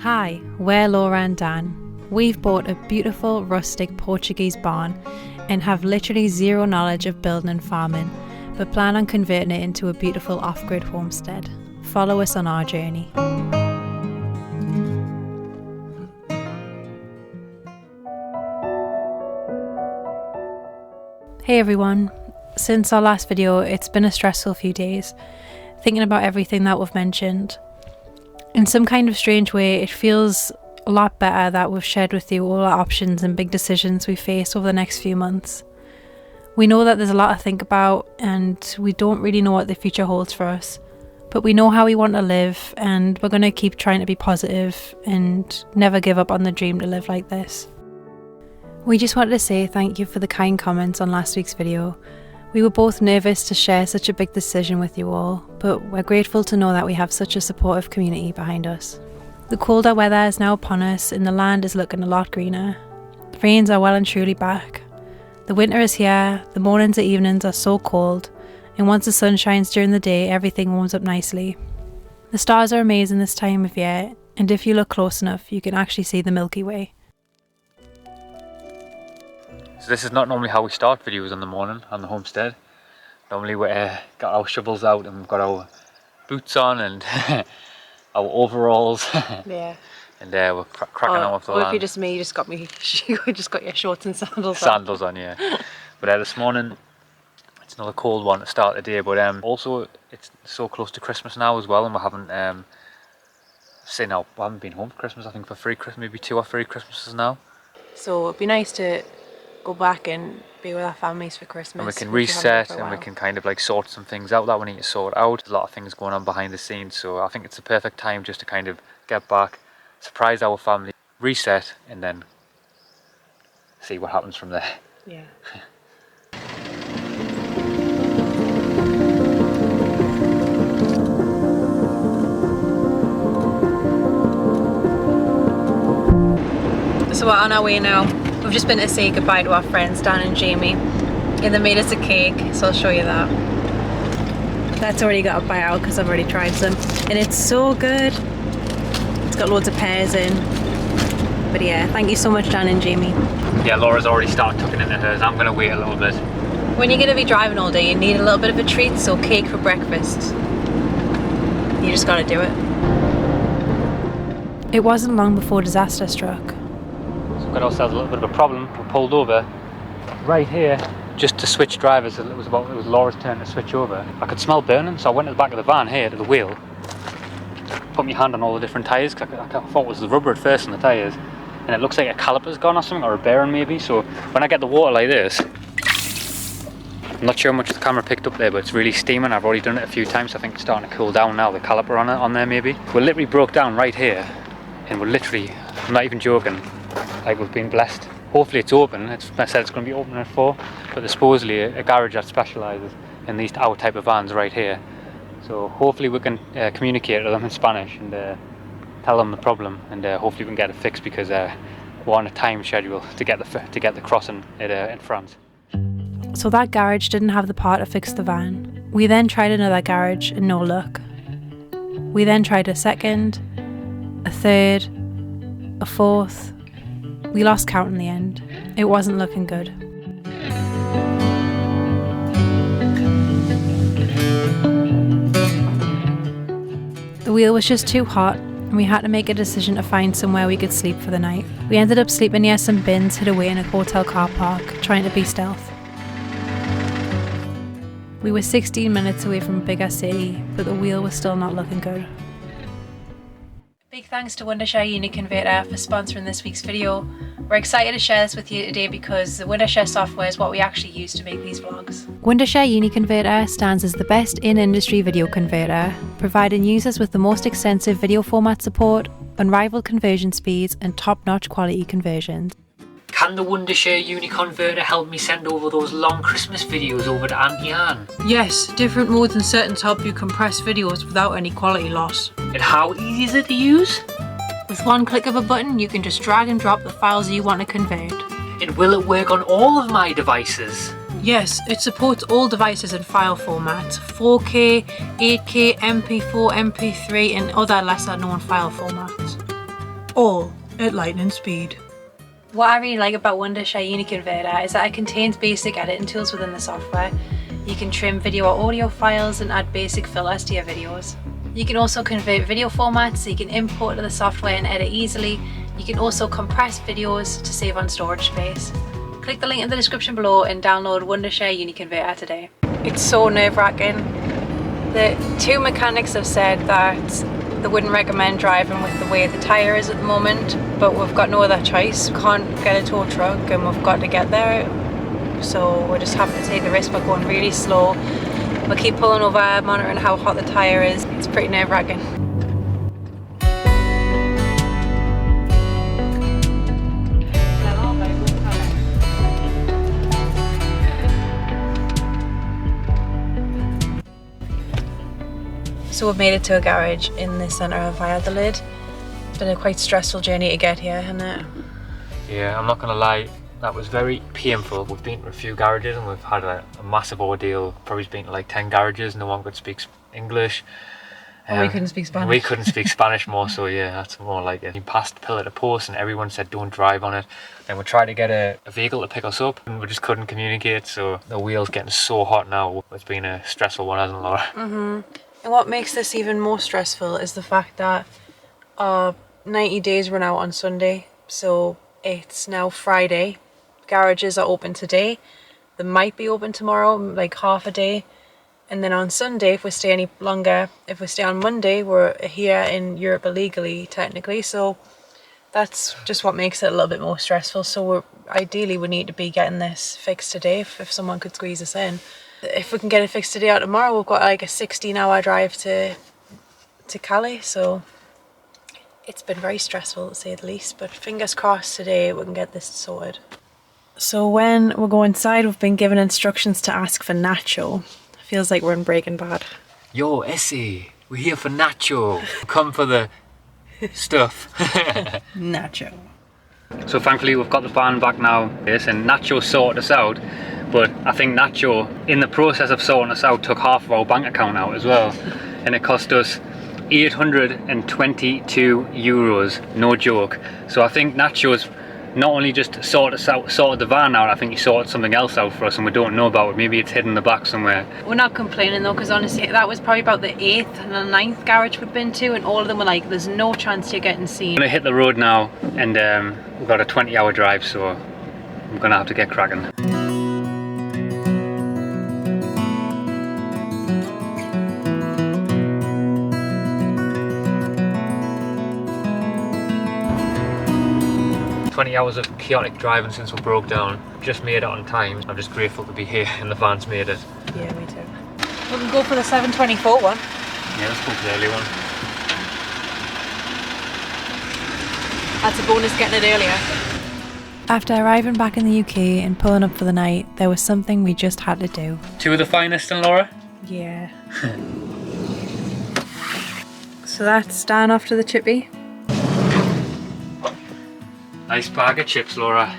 Hi, we're Laura and Dan. We've bought a beautiful rustic Portuguese barn and have literally zero knowledge of building and farming, but plan on converting it into a beautiful off-grid homestead. Follow us on our journey. Hey everyone, since our last video it's been a stressful few days, thinking about everything that we've mentioned. In some kind of strange way, it feels a lot better that we've shared with you all our options and big decisions we face over the next few months. We know that there's a lot to think about and we don't really know what the future holds for us, but we know how we want to live and we're going to keep trying to be positive and never give up on the dream to live like this. We just wanted to say thank you for the kind comments on last week's video. We were both nervous to share such a big decision with you all, but we're grateful to know that we have such a supportive community behind us. The colder weather is now upon us and the land is looking a lot greener. The rains are well and truly back. The winter is here, the mornings and evenings are so cold, and once the sun shines during the day, everything warms up nicely. The stars are amazing this time of year, and if you look close enough, you can actually see the Milky Way. So this is not normally how we start videos in the morning on the homestead. Normally we got our shovels out and we've got our boots on and our overalls. Yeah. And we're cracking on with the land. Or if you're just me, you just got your shorts and sandals on. Sandals on, yeah. But this morning, it's another cold one to start the day. But also, it's so close to Christmas now as well, and we haven't we haven't been home for Christmas. I think for 3 Christmas, maybe 2 or 3 Christmases now. So it'd be nice to go back and be with our families for Christmas. And we can reset and we can kind of like sort some things out that we need to sort out. There's a lot of things going on behind the scenes, so I think it's the perfect time just to kind of get back, surprise our family, reset, and then see what happens from there. Yeah. So we're on our way now. We've just been to say goodbye to our friends Dan and Jamie, and they made us a cake, so I'll show you that. That's already got a bite out because I've already tried some, and it's so good. It's got loads of pears in. But yeah, thank you so much Dan and Jamie. Yeah, Laura's already started tucking into hers. I'm going to wait a little bit. When you're going to be driving all day, you need a little bit of a treat, so cake for breakfast. You just got to do it. It wasn't long before disaster struck. Got ourselves a little bit of a problem. We pulled over right here just to switch drivers. It was Laura's turn to switch over. I could smell burning, so I went to the back of the van here to the wheel, put my hand on all the different tyres. I thought it was the rubber at first on the tyres, and it looks like a caliper's gone or something, or a bearing maybe. So when I get the water like this, I'm not sure how much the camera picked up there, but it's really steaming. I've already done it a few times, so I think it's starting to cool down now, the caliper on there maybe. We literally broke down right here, and we're literally, I'm not even joking, like we've been blessed. Hopefully it's open. I said it's going to be open at 4, but there's supposedly a garage that specialises in our type of vans right here. So hopefully we can communicate with them in Spanish and tell them the problem, and hopefully we can get it fixed, because we're on a time schedule to get the crossing in France. So that garage didn't have the part to fix the van. We then tried another garage and no luck. We then tried a second, a third, a fourth. We lost count in the end. It wasn't looking good. The wheel was just too hot, and we had to make a decision to find somewhere we could sleep for the night. We ended up sleeping near some bins hid away in a hotel car park, trying to be stealth. We were 16 minutes away from a bigger city, but the wheel was still not looking good. Big thanks to Wondershare Uniconverter for sponsoring this week's video. We're excited to share this with you today because the Wondershare software is what we actually use to make these vlogs. Wondershare Uniconverter stands as the best in-industry video converter, providing users with the most extensive video format support, unrivaled conversion speeds, and top-notch quality conversions. Can the Wondershare Uniconverter help me send over those long Christmas videos over to Auntie Anne? Yes, different modes and settings help you compress videos without any quality loss. And how easy is it to use? With one click of a button, you can just drag and drop the files you want to convert. And will it work on all of my devices? Yes, it supports all devices in file formats, 4K, 8K, MP4, MP3 and other lesser known file formats. all at lightning speed. What I really like about Wondershare Uniconverter is that it contains basic editing tools within the software. You can trim video or audio files and add basic fillers to your videos. You can also convert video formats so you can import to the software and edit easily. You can also compress videos to save on storage space. Click the link in the description below and download Wondershare Uniconverter today. It's so nerve-wracking. The two mechanics have said that they wouldn't recommend driving with the way the tyre is at the moment, but we've got no other choice. We can't get a tow truck and we've got to get there. So we're just having to take the risk by going really slow. We'll keep pulling over, monitoring how hot the tyre is. It's pretty nerve-wracking. So we've made it to a garage in the centre of Valladolid. It's been a quite stressful journey to get here, hasn't it? Yeah, I'm not gonna lie, that was very painful. We've been to a few garages and we've had a massive ordeal. Probably been to like 10 garages, no one could speak English. And we couldn't speak Spanish. We couldn't speak Spanish more, so yeah, that's more like it. We passed pillar to post and everyone said don't drive on it. Then we tried to get a vehicle to pick us up and we just couldn't communicate, so the wheel's getting so hot now. It's been a stressful one, hasn't it, Laura? And what makes this even more stressful is the fact that our 90 days run out on Sunday, so it's now Friday. Garages are open today. They might be open tomorrow, like half a day. And then on Sunday, if we stay any longer, if we stay on Monday, we're here in Europe illegally, technically. So that's just what makes it a little bit more stressful. So ideally we need to be getting this fixed today if someone could squeeze us in. If we can get it fixed today or tomorrow, we've got like a 16-hour drive to Calais, so it's been very stressful to say the least, but fingers crossed today we can get this sorted. So when we go inside, we've been given instructions to ask for Nacho. Feels like we're in Breaking Bad. Yo, Essie, we're here for Nacho. Come for the stuff. Nacho. So thankfully we've got the van back now, yes, and Nacho sorted us out. But I think Nacho, in the process of sorting us out, took half of our bank account out as well. And it cost us 822 euros, no joke. So I think Nacho's not only just sorted the van out, I think he sorted something else out for us and we don't know about it. Maybe it's hidden in the back somewhere. We're not complaining though, because honestly that was probably about the 8th and the 9th garage we've been to, and all of them were like, there's no chance you're getting seen. I'm gonna hit the road now, and we've got a 20-hour drive, so I'm gonna have to get cracking. Hours of chaotic driving since we broke down. Just made it on time. I'm just grateful to be here and the van's made it. Yeah, me too. We can go for the 724 one. Yeah, let's go for the early one. That's a bonus getting it earlier. After arriving back in the UK and pulling up for the night, there was something we just had to do. Two of the finest, and Laura? Yeah. So that's Dan off to the chippy. Nice bag of chips, Laura.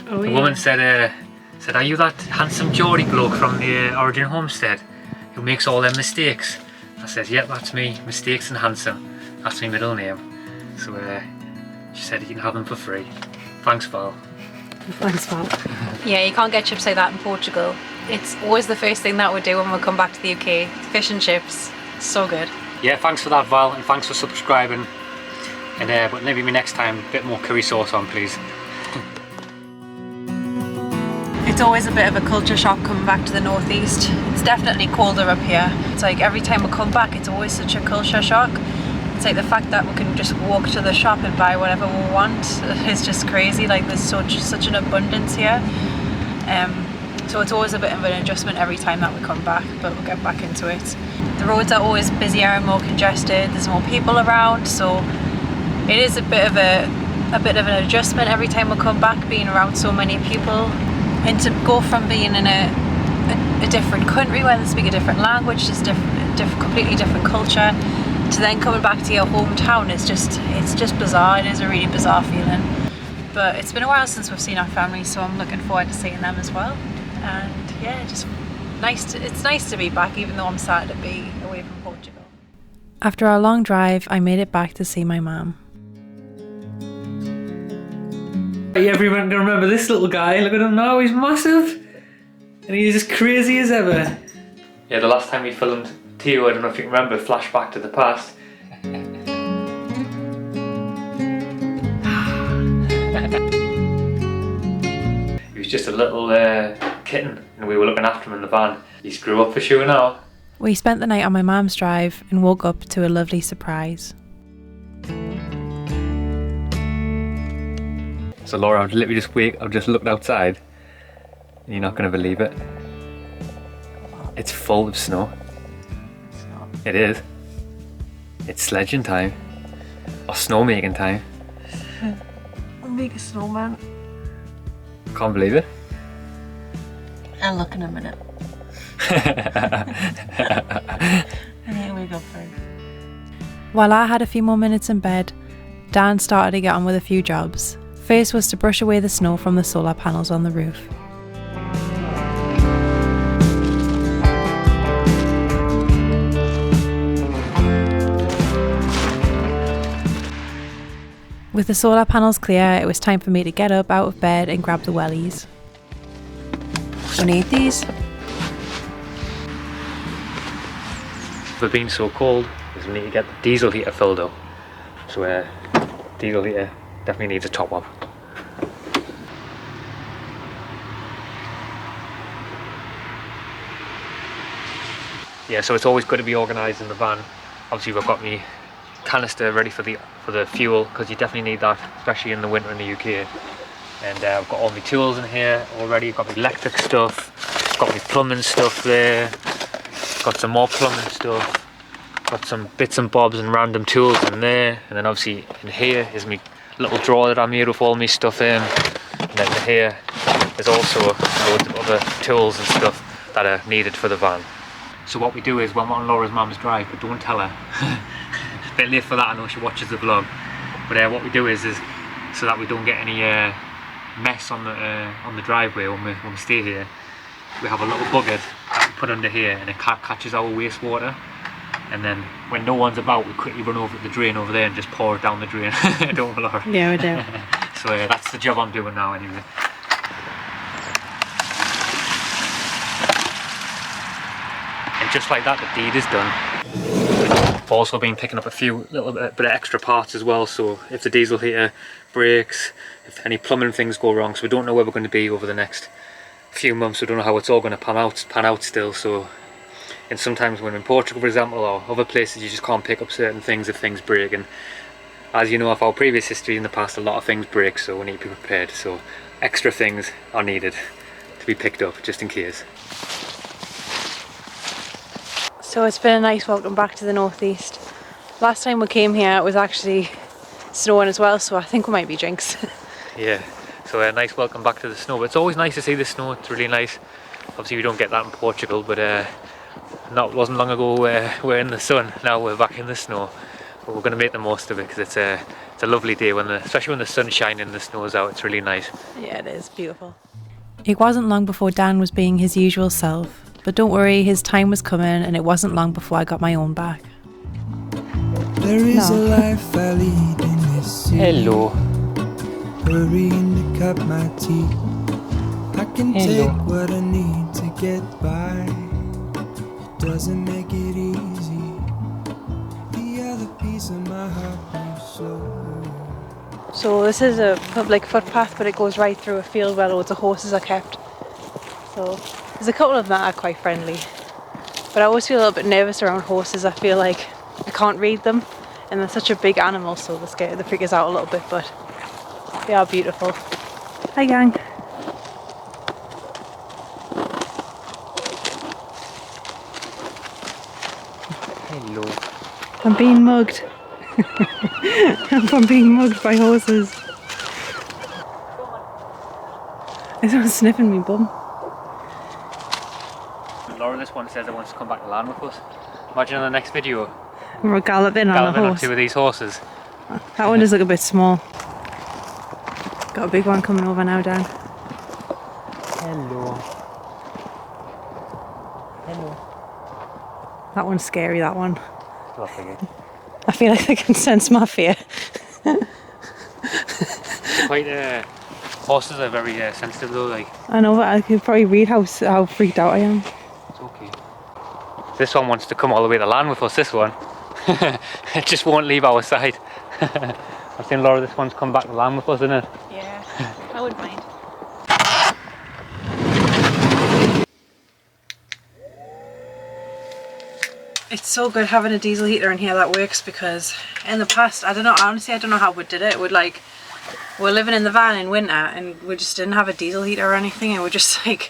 Oh, the woman said, are you that handsome Geordie bloke from the Origin Homestead who makes all them mistakes? I said, yep, that's me, mistakes and handsome. That's my middle name. So she said you can have them for free. Thanks, Val. Thanks, Val. Yeah, you can't get chips like that in Portugal. It's always the first thing that we do when we come back to the UK. Fish and chips. So good. Yeah, thanks for that, Val, and thanks for subscribing. And but maybe next time, a bit more curry sauce on, please. It's always a bit of a culture shock coming back to the northeast. It's definitely colder up here. It's like every time we come back, it's always such a culture shock. It's like the fact that we can just walk to the shop and buy whatever we want is just crazy. Like there's such an abundance here. So it's always a bit of an adjustment every time that we come back, but we'll get back into it. The roads are always busier and more congested. There's more people around, so it is a bit of an adjustment every time we come back, being around so many people, and to go from being in a different country where they speak a different language, just completely different culture, to then coming back to your hometown it's just bizarre. It is a really bizarre feeling. But it's been a while since we've seen our family, so I'm looking forward to seeing them as well. And yeah, just it's nice to be back, even though I'm sad to be away from Portugal. After our long drive, I made it back to see my mum. Everyone can remember this little guy. Look at him now, he's massive. And he's as crazy as ever. Yeah, the last time we filmed Theo, I don't know if you can remember, flashback to the past. He was just a little kitten and we were looking after him in the van. He's grew up for sure now. We spent the night on my mum's drive and woke up to a lovely surprise. So Laura, I've literally I've just looked outside and you're not going to believe it. It's full of snow. It's not. It is. It's sledging time. Or snowmaking time. I'll make a snowman. Can't believe it. I'll look in a minute. I need to wake up first. While I had a few more minutes in bed, Dan started to get on with a few jobs. First was to brush away the snow from the solar panels on the roof. With the solar panels clear, it was time for me to get up out of bed and grab the wellies. Wanna eat these? For being so cold is we need to get the diesel heater filled up. So diesel heater definitely needs a top up. Yeah, so it's always good to be organised in the van. Obviously we've got me canister ready for the fuel, because you definitely need that, especially in the winter in the UK. And I've got all my tools in here already. I've got my electric stuff, got my plumbing stuff there, got some more plumbing stuff, got some bits and bobs and random tools in there, and then obviously in here is my little drawer that I made with all my stuff in, and then in here there's also loads of other tools and stuff that are needed for the van. So what we do is, when we're on Laura's mum's drive, but don't tell her, a bit late for that, I know she watches the vlog, but what we do is so that we don't get any mess on the driveway when we stay here, we have a little bucket that we put under here, and it catches our wastewater, and then when no one's about we quickly run over to the drain over there and just pour it down the drain. Don't we, Laura? Yeah, we do. So that's the job I'm doing now anyway. And just like that, the deed is done. I've also been picking up a few little bit of extra parts as well, so if the diesel heater breaks, if any plumbing things go wrong, so we don't know where we're going to be over the next few months, we don't know how it's all going to pan out still. So, and sometimes when in Portugal, for example, or other places, you just can't pick up certain things if things break, and as you know of our previous history in the past, a lot of things break, so we need to be prepared. So extra things are needed to be picked up just in case. So it's been a nice welcome back to the northeast. Last time we came here it was actually snowing as well, so I think we might be jinxed. Yeah, so a nice welcome back to the snow. But it's always nice to see the snow, it's really nice. Obviously we don't get that in Portugal, but it wasn't long ago we're in the sun, now we're back in the snow. But we're going to make the most of it, because it's a lovely day, especially when the sun's shining and the snow's out, it's really nice. Yeah, it is beautiful. It wasn't long before Dan was being his usual self. But don't worry, his time was coming, and it wasn't long before I got my own back. There is a life I lead in this city. Hello. Hurrying to cut my teeth. I can Hello. take what I need to get by. Doesn't make it easy. The other piece of my heart beats slow. So this is a public footpath, but it goes right through a field where loads of horses are kept. So there's a couple of them that are quite friendly, but I always feel a little bit nervous around horses. I feel like I can't read them, and they're such a big animal, so they scare the figures out a little bit, but they are beautiful. Hi gang. Hello. I'm being mugged. I'm being mugged by horses. There's one sniffing me bum. Laura, this one says it wants to come back to land with us. Imagine in the next video, We're galloping on a galloping on horse. two of these horses. That one does look a bit small. Got a big one coming over now, Dan. Hello. Hello. That one's scary, that one. Lovely. I feel like they can sense my fear. Quite Horses are very sensitive though, like. I know, I could probably read how freaked out I am. It's okay. This one wants to come all the way to land with us, this one. It just won't leave our side. I've seen Laura, this one's come back to land with us, isn't it? Yeah, I wouldn't mind. It's so good having a diesel heater in here that works, because in the past, I don't know, honestly I don't know how we did it. We're living in the van in winter and we just didn't have a diesel heater or anything, and we just like,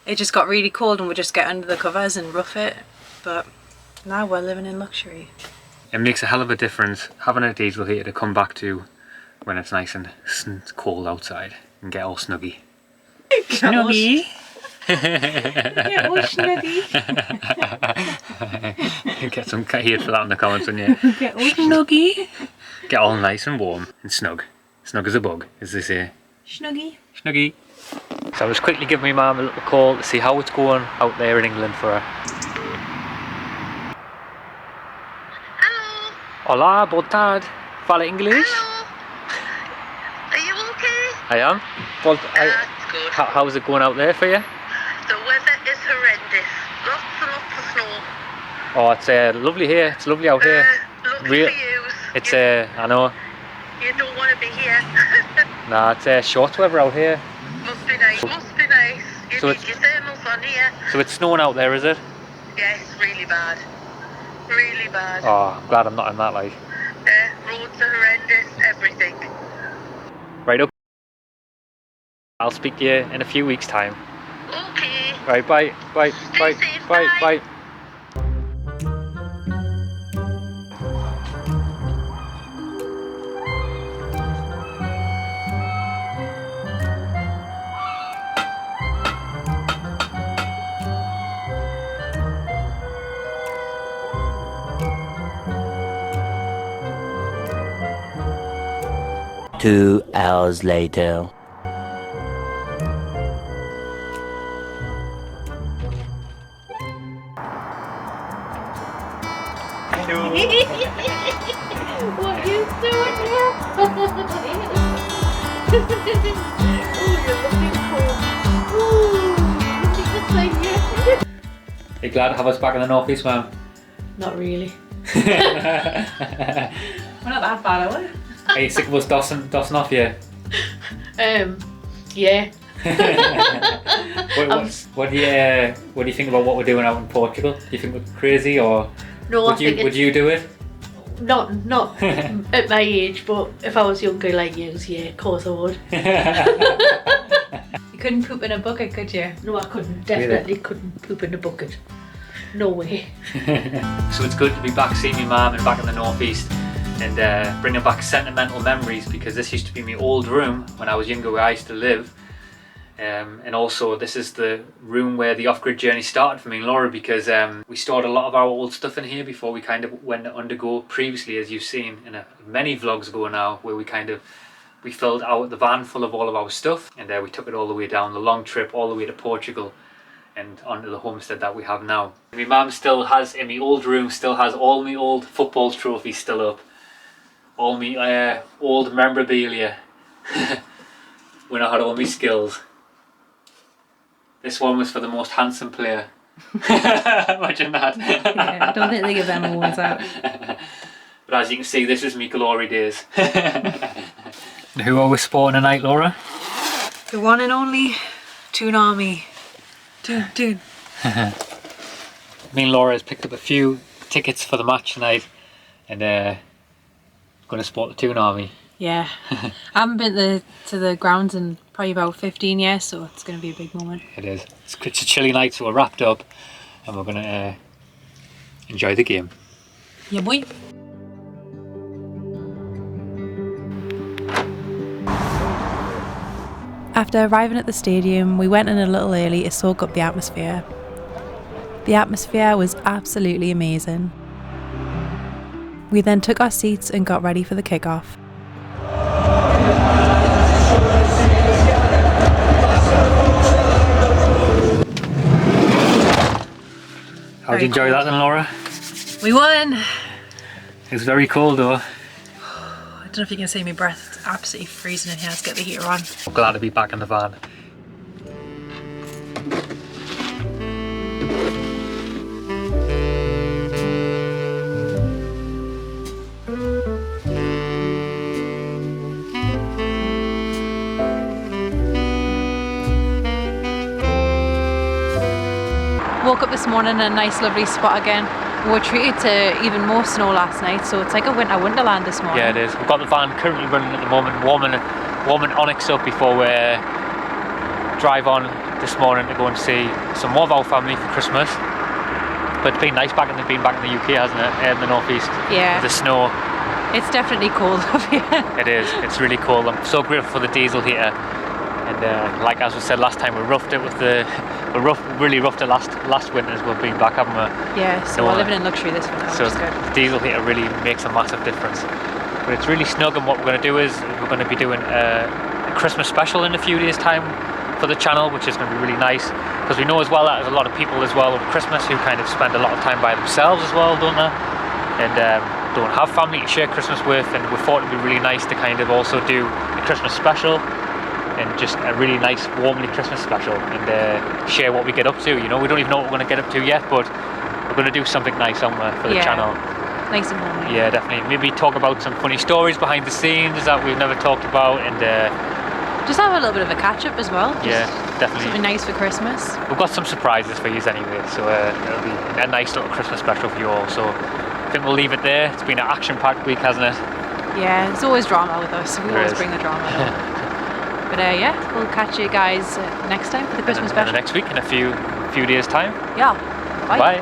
it just got really cold and we just get under the covers and rough it. But now we're living in luxury. It makes a hell of a difference having a diesel heater to come back to when it's nice and cold outside and get all snuggy. Snuggy! Get all snuggy! Get some hate for that in the comments, wouldn't you? Get all snuggy! Get all nice and warm and snug. Snug as a bug, as they say. Snuggy! Snuggy! So I was quickly giving my mum a little call to see how it's going out there in England for her. Hello. Hola, boa tarde. Fala English? Hello. Are you okay? I am. Well, That's good. how's it going out there for you? The weather is horrendous. Lots and lots of snow. Oh, it's lovely here. It's lovely out here. Lucky Real- for you. It's I know. You don't want to be here. Nah, it's short weather out here. Must be nice. Must be nice. You So need it's- your thermals on here. So it's snowing out there, is it? Yes, really bad. Really bad. Oh, I'm glad I'm not in that like. Roads are horrendous. Everything. Right, okay. I'll speak to you in a few weeks' time. Okay. Right, bye, bye, bye, safe, bye, bye. bye. Two hours later. What are you doing here? Oh, you're looking cool. Ooh, look at this thing. You glad to have us back in the northeast, man? Not really. We're not that bad, are we? Are you sick of us dossing off you? Yeah. What do you think about what we're doing out in Portugal? Do you think we're crazy, or No, would you do it? Not at my age, but if I was younger like you, yeah, of course I would. You couldn't poop in a bucket, could you? No, I couldn't. Definitely couldn't poop in a bucket. No way. So it's good to be back seeing my mum and back in the northeast, and bringing back sentimental memories, because this used to be my old room when I was younger where I used to live. And also this is the room where the off-grid journey started for me and Laura, because we stored a lot of our old stuff in here before we kind of went to undergo previously, as you've seen in many vlogs ago now, where we filled out the van full of all of our stuff, and we took it all the way down the long trip all the way to Portugal and onto the homestead that we have now. My mum still has, in my old room, still has all my old football trophies still up, all my old memorabilia when I had all my skills. This one was for the most handsome player. Imagine that. Yeah, I don't think they give them awards out. But as you can see, this is me glory days. Who are we supporting tonight, Laura? The one and only Toon Army. Toon. Me and Laura has picked up a few tickets for the match tonight, and going to support the Toon Army. Yeah. I haven't been to the grounds in probably about 15 years, so it's going to be a big moment. It is. It's a chilly night, so we're wrapped up and we're going to enjoy the game. Yeah, boy. After arriving at the stadium, we went in a little early to soak up the atmosphere. The atmosphere was absolutely amazing. We then took our seats and got ready for the kick-off. How did you enjoy that then, Laura? We won! It was very cold though. don't know if you can see my breath. It's absolutely freezing in here. Let's get the heater on. I'm glad to be back in the van. Woke up this morning in a nice lovely spot again. We were treated to even more snow last night, so it's like a winter wonderland this morning. Yeah, it is. We've got the van currently running at the moment, warming Onyx up before we drive on this morning to go and see some more of our family for Christmas. But it's been nice being back in the UK, hasn't it? In the northeast. Yeah. The snow. It's definitely cold up here. It is. It's really cold. I'm so grateful for the diesel heater. And like as we said last time, we really roughed it last winter as we've been back, haven't we? Yeah, so we're living in luxury this winter, so which is good. The diesel heater really makes a massive difference. But it's really snug, and what we're going to do is we're going to be doing a Christmas special in a few days' time for the channel, which is going to be really nice, because we know as well that there's a lot of people as well over Christmas who kind of spend a lot of time by themselves as well, don't they? And don't have family to share Christmas with, and we thought it'd be really nice to kind of also do a Christmas special and just a really nice warmly Christmas special and share what we get up to. You know, we don't even know what we're going to get up to yet, but we're going to do something nice for the channel. Nice and homely. Yeah, definitely. Maybe talk about some funny stories behind the scenes that we've never talked about, and just have a little bit of a catch up as well. Yeah, definitely. Something nice for Christmas. We've got some surprises for you anyway, so it'll be a nice little Christmas special for you all. So I think we'll leave it there. It's been an action-packed week, hasn't it? Yeah, there's always drama with us. We always bring the drama. But yeah, we'll catch you guys next time for the Christmas special. Next week in a few days' time. Yeah. Bye. Bye.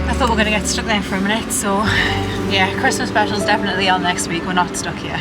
I thought we were going to get stuck there for a minute, so yeah, Christmas special is definitely on next week. We're not stuck here.